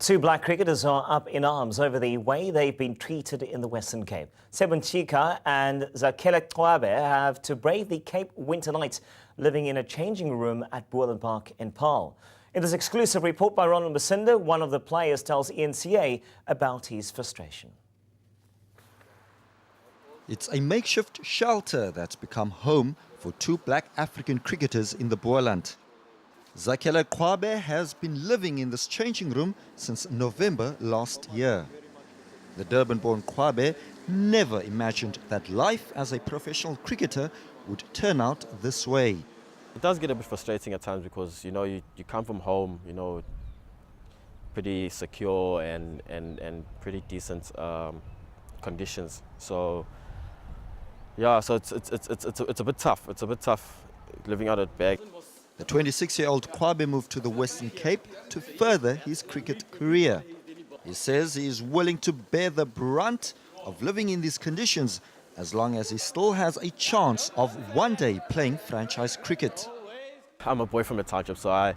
Two black cricketers are up in arms over the way they've been treated in the Western Cape. Segun Chika and Zakhele Cwabe have to brave the Cape winter nights, living in a changing room at Boland Park in Paarl. In this exclusive report by Ronald Masinda, one of the players tells ENCA about his frustration. It's a makeshift shelter that's become home for two black African cricketers in the Boland. Zakhele Cwabe has been living in this changing room since November last year. The Durban-born Cwabe never imagined that life as a professional cricketer would turn out this way. It does get a bit frustrating at times because, you come from home, pretty secure and pretty decent conditions. So, yeah, so it's a bit tough. It's a bit tough living out at back. The 26-year-old Cwabe moved to the Western Cape to further his cricket career. He says he is willing to bear the brunt of living in these conditions as long as he still has a chance of one day playing franchise cricket. I'm a boy from a township, so I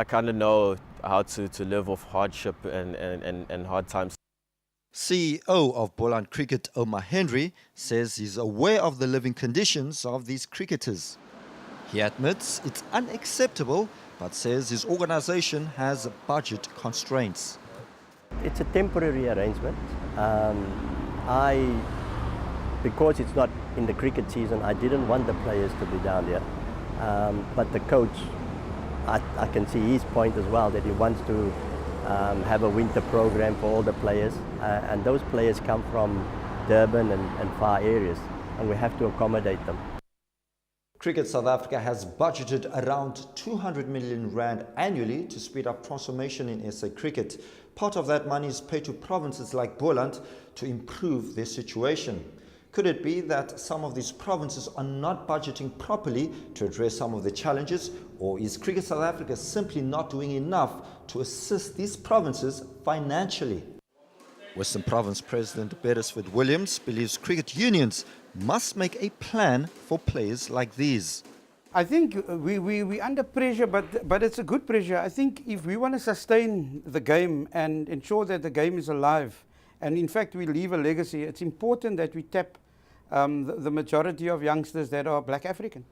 kind of know how to live off hardship and hard times. CEO of Boland Cricket, Omar Henry, says he's aware of the living conditions of these cricketers. He admits it's unacceptable, but says his organization has budget constraints. It's a temporary arrangement. Because it's not in the cricket season, I didn't want the players to be down here. But the coach, I can see his point as well, that he wants to have a winter program for all the players. And those players come from Durban and far areas, and we have to accommodate them. Cricket South Africa has budgeted around 200 million rand annually to speed up transformation in SA cricket. Part of that money is paid to provinces like Boland to improve their situation. Could it be that some of these provinces are not budgeting properly to address some of the challenges, or is Cricket South Africa simply not doing enough to assist these provinces financially? Western Province President Beresford Williams believes cricket unions must make a plan for players like these. I think we're under pressure, but it's a good pressure. I think if we want to sustain the game and ensure that the game is alive, and in fact we leave a legacy, it's important that we tap the majority of youngsters that are black African.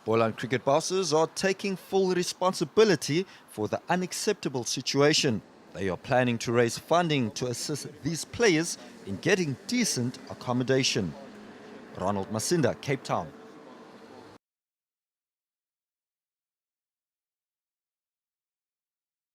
Boland cricket bosses are taking full responsibility for the unacceptable situation. They are planning to raise funding to assist these players in getting decent accommodation. Ronald Masinda, Cape Town.